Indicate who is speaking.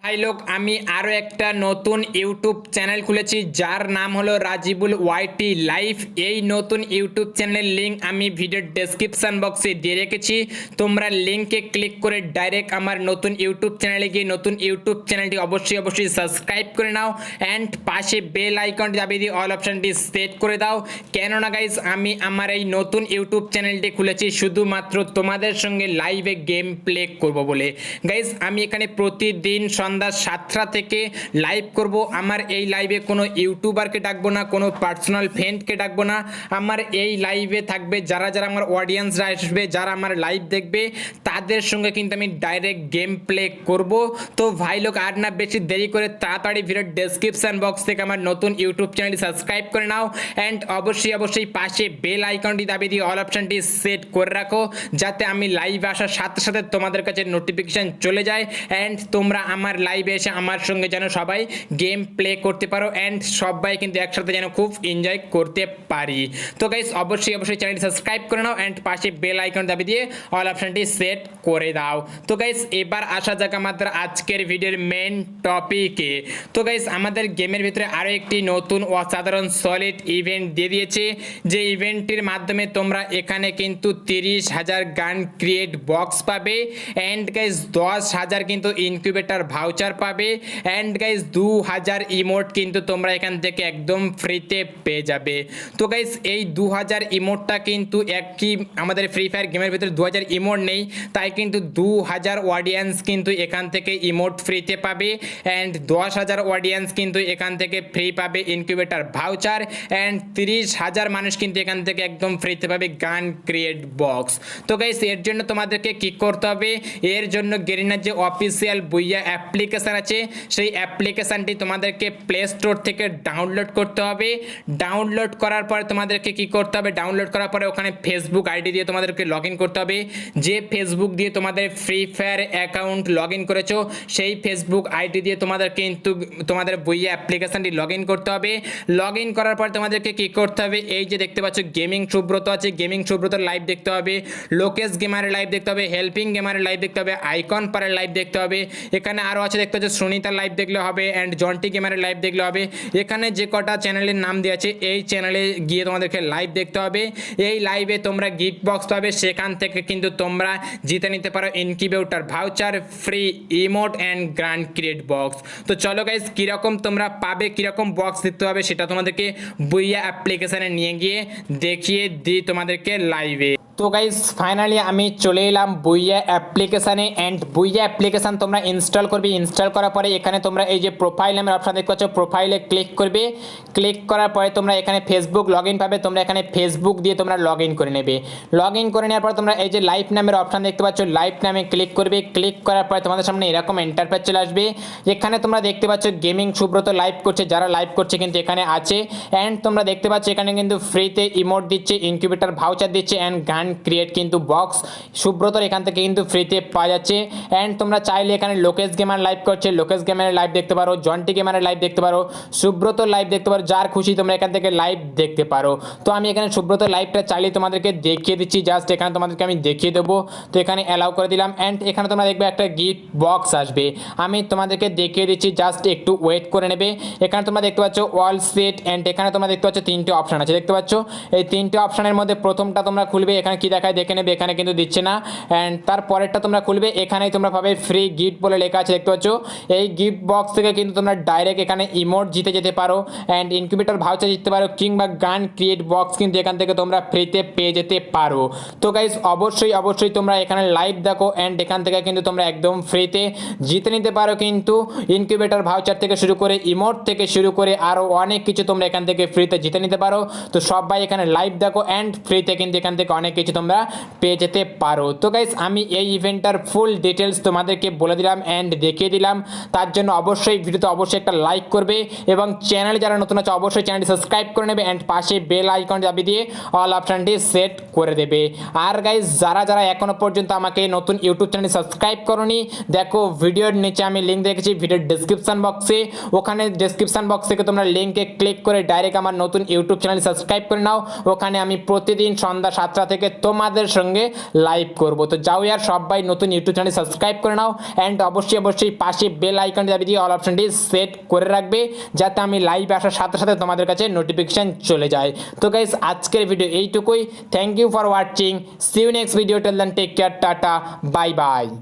Speaker 1: ভাই লোক আমি আরও একটা নতুন ইউটিউব চ্যানেল খুলেছি যার নাম হলো রাজিবুল ওয়াইটি লাইফ। এই নতুন ইউটিউব চ্যানেলের লিঙ্ক আমি ভিডিওর ডেসক্রিপশন বক্সে দিয়ে রেখেছি। তোমরা লিঙ্কে ক্লিক করে ডাইরেক্ট আমার নতুন ইউটিউব চ্যানেলে গিয়ে নতুন ইউটিউব চ্যানেলটি অবশ্যই সাবস্ক্রাইব করে নাও অ্যান্ড পাশে বেল আইকনটি দাবিয়ে দিয়ে অল অপশানটি সেট করে দাও। কেননা গাইজ আমি আমার এই নতুন ইউটিউব চ্যানেলটি খুলেছি শুধুমাত্র তোমাদের সঙ্গে লাইভে গেম প্লে করব বলে। গাইজ আমি এখানে প্রতিদিন সন্ধ্যা 7টা থেকে লাইভ করব। আমার এই লাইভে কোনো ইউটিউবারকে ডাকবো না, কোনো পার্সোনাল ফ্রেন্ডকে ডাকবো না। আমার এই লাইভে থাকবে যারা আমার অডিয়েন্সরা আসবে, যারা আমার লাইভ দেখবে তাদের সঙ্গে কিন্তু আমি ডাইরেক্ট গেম প্লে করব। তো ভাই লোক আর না বেশি দেরি করে তাড়াতাড়ি ভিডিওর ডেসক্রিপশন বক্স থেকে আমার নতুন ইউটিউব চ্যানেলটি সাবস্ক্রাইব করে নাও অ্যান্ড অবশ্যই পাশে বেল আইকনটি দাবিয়ে দিয়ে অল অপশানটি সেট করে রাখো যাতে আমি লাইভ আসার সাথে সাথে তোমাদের কাছে নোটিফিকেশান চলে যায় অ্যান্ড তোমরা আমার লাইভে এসে আমার সঙ্গে যেন সবাই গেম প্লে করতে পারো অ্যান্ড সবাই কিন্তু একসাথে যেন খুব এনজয় করতে পারি। তো গাইস অবশ্যই চ্যানেলটি সাবস্ক্রাইব করে নাও অ্যান্ড পাশে বেল আইকন দাবিয়ে দিয়ে অল অপশানটি সেট করে দাও। তো গাইস এবার আসা যাক আমাদের আজকের ভিডিওর মেন টপিকে। তো গাইস আমাদের গেমের ভিতরে আরও একটি নতুন অসাধারণ সলিড ইভেন্ট দিয়ে দিয়েছে, যে ইভেন্টটির মাধ্যমে তোমরা এখানে কিন্তু 30,000 গান ক্রিয়েট বক্স পাবে অ্যান্ড গাইস 10,000 কিন্তু ইনকিউবেটর ভাউচার পাবে অ্যান্ড গাইস 2,000 ইমোট কিন্তু তোমরা এখান থেকে একদম ফ্রিতে পেয়ে যাবে। তো গাইস এই 2,000 ইমোটটা কিন্তু একই আমাদের ফ্রি ফায়ার গেমের ভিতরে 2,000 ইমোট নেই, তাই কিন্তু 2,000 অডিয়েন্স কিন্তু এখান থেকে ইমোট ফ্রিতে পাবে অ্যান্ড 10,000 অডিয়েন্স কিন্তু এখান থেকে ফ্রি পাবে ইনকিউবেটর ভাউচার অ্যান্ড 30,000 মানুষ কিন্তু এখান থেকে একদম ফ্রিতে পাবে গান ক্রিয়েট বক্স। তো গাইস এর জন্য তোমাদেরকে কি করতে হবে, এর জন্য গেরিনার যে অফিসিয়াল বুইয়া অ্যাপ্লিকেশান আছে সেই অ্যাপ্লিকেশানটি তোমাদেরকে প্লে স্টোর থেকে ডাউনলোড করতে হবে। ডাউনলোড করার পরে তোমাদেরকে কি করতে হবে, ডাউনলোড করার পরে ওখানে ফেসবুক আইডি দিয়ে তোমাদেরকে লগ ইন করতে হবে। যে ফেসবুক দিয়ে তোমাদের free fire account log in করেছো সেই ফেসবুক আইডি দিয়ে তোমাদের কিন্তু তোমাদের বুইয়া অ্যাপ্লিকেশানটি লগ ইন করতে হবে। লগ ইন করার পর তোমাদেরকে কি করতে হবে, এই যে দেখতে পাচ্ছ গেমিং সুব্রত আছে, গেমিং সুব্রতর লাইভ দেখতে হবে, লোকেশ গেমারের লাইভ দেখতে হবে, হেল্পিং গেমারের লাইভ দেখতে হবে, আইকন পারের লাইভ দেখতে হবে। এখানে আরও আছে দেখতে হচ্ছে সুনিতার লাইভ দেখলে হবে অ্যান্ড জন্টি গেমারের লাইভ দেখলে হবে। এখানে যে কটা চ্যানেলের নাম দেওয়া আছে এই চ্যানেলে গিয়ে তোমাদেরকে লাইভ দেখতে হবে। এই লাইভে তোমরা গিফট বক্স পাবে, সেখান থেকে কিন্তু তোমরা জিতে নিতে পারো incubator voucher, free emote and grand create box. তো চলো গাইজ কীরকম তোমরা পাবে, কীরকম বক্স দিতে হবে সেটা তোমাদেরকে বুইয়া অ্যাপ্লিকেশানে নিয়ে গিয়ে দেখিয়ে দিই তোমাদেরকে লাইভে। তো গাইজ ফাইনালি আমি চলে এলাম বুইয়া অ্যাপ্লিকেশানে অ্যান্ড বুইয়া অ্যাপ্লিকেশান তোমরা ইনস্টল করবে। ইনস্টল করার পরে এখানে তোমরা এই যে প্রোফাইল নামের অপশান দেখতে পাচ্ছ, প্রোফাইলে ক্লিক করবে। ক্লিক করার পরে তোমরা এখানে ফেসবুক লগ ইন পাবে, তোমরা এখানে ফেসবুক দিয়ে তোমরা লগ ইন করে নেবে। লগ ইন করে নেওয়ার পর তোমরা এই যে লাইভ নামের অপশান দেখতে পাচ্ছ, লাইভ নামে ক্লিক করবে। ক্লিক করার পরে তোমাদের সামনে এরকম ইন্টারফেস চলে আসবে। এখানে তোমরা দেখতে পাচ্ছ গেমিং সুব্রত লাইভ করছে, যারা লাইভ করছে কিন্তু এখানে আছে অ্যান্ড তোমরা দেখতে পাচ্ছ এখানে কিন্তু ফ্রিতে ইমোট দিচ্ছে, ইনকিউবেটর ভাউচার দিচ্ছে অ্যান্ড গান ক্রিয়েট কিন্তু বক্স সুব্রতর এখান থেকে কিন্তু ফ্রিতে পাওয়া যাচ্ছে। অ্যান্ড তোমরা চাইলে এখানে লোকেশ গেমার লাইভ করছে, লোকেশ গেমারের লাইভ দেখতে পারো, জন্টি গেমারের লাইভ দেখতে পারো, সুব্রত লাইভ দেখতে পারো, যার খুশি তোমরা এখান থেকে লাইভ দেখতে পারো। তো আমি এখানে সুব্রত লাইভটা চাইলে তোমাদেরকে দেখিয়ে দিচ্ছি, জাস্ট এখানে তোমাদেরকে আমি দেখিয়ে দেবো। তো এখানে অ্যালাউ করে দিলাম অ্যান্ড এখানে তোমরা দেখবে একটা গিফট বক্স আসবে, আমি তোমাদেরকে দেখিয়ে দিচ্ছি, জাস্ট একটু ওয়েট করে নেবে। এখানে তোমরা দেখতে পাচ্ছ অল সেট অ্যান্ড এখানে তোমরা দেখতে পাচ্ছ 3টে অপশান আছে, দেখতে পাচ্ছ এই 3টে অপশানের মধ্যে প্রথমটা তোমরা খুলবে, এখানে কি দেখায় দেখে নেবে, এখানে কিন্তু দিচ্ছে না। অ্যান্ড তারপরেরটা তোমরা খুলবে, এখানেই তোমরা পাবে ফ্রি গিফট বলে লেখা আছে, দেখতে পাচ্ছ। এই গিফট বক্স থেকে কিন্তু তোমরা ডাইরেক্ট এখানে ইমোট জিতে যেতে পারো অ্যান্ড ইনকিউবেটর ভাউচার জিততে পারো কিংবা গান ক্রিয়েট বক্স কিন্তু এখান থেকে তোমরা ফ্রিতে পেয়ে যেতে পারো। তো গাইজ অবশ্যই তোমরা এখানে লাইভ দেখো অ্যান্ড এখান থেকে কিন্তু তোমরা একদম ফ্রিতে জিতে নিতে পারো কিন্তু ইনকিউবেটর ভাউচার থেকে শুরু করে ইমোট থেকে শুরু করে আরও অনেক কিছু তোমরা এখান থেকে ফ্রিতে জিতে নিতে পারো। তো সবাই এখানে লাইভ দেখো অ্যান্ড ফ্রিতে কিন্তু এখান থেকে অনেক কিছু তোমরা পেয়ে যেতে পারো। তো গাইস আমি এই ইভেন্টটার ফুল ডিটেলস তোমাদেরকে বলে দিলাম অ্যান্ড দেখিয়ে দিলাম, তার জন্য ভিডিওতে একটা লাইক করবে এবং চ্যানেলে যারা নতুন আছে অবশ্যই চ্যানেলটি সাবস্ক্রাইব করে নেবে অ্যান্ড পাশে বেল আইকন দাবিয়ে দিয়ে অল অপশানটি সেট করে দেবে। আর গাইস যারা এখনো পর্যন্ত আমাকে নতুন ইউটিউব চ্যানেল সাবস্ক্রাইব করোনি, দেখো ভিডিওর নিচে আমি লিঙ্ক রেখেছি ভিডিওর ডেসক্রিপশন বক্সে, ওখানে ডেসক্রিপশন বক্স থেকে তোমরা লিঙ্কে ক্লিক করে ডাইরেক্ট আমার নতুন ইউটিউব চ্যানেল সাবস্ক্রাইব করে নাও। ওখানে আমি প্রতিদিন সন্ধ্যা 7টা থেকে তোমাদের সঙ্গে লাইভ করব। তো যাও ইয়ার সবাই নতুন ইউটিউব চ্যানেল সাবস্ক্রাইব করে নাও অ্যান্ড অবশ্যই পাশে বেল আইকনটি দাবি দিয়ে অল অপশনটি সেট করে রাখবে, যাতে আমি লাইভ আসার সাথে সাথে তোমাদের কাছে নোটিফিকেশন চলে যায়। তো গাইস আজকের ভিডিও এইটুকুই। Thank you for watching. See you next video. Till then take care, ta-ta, bye by.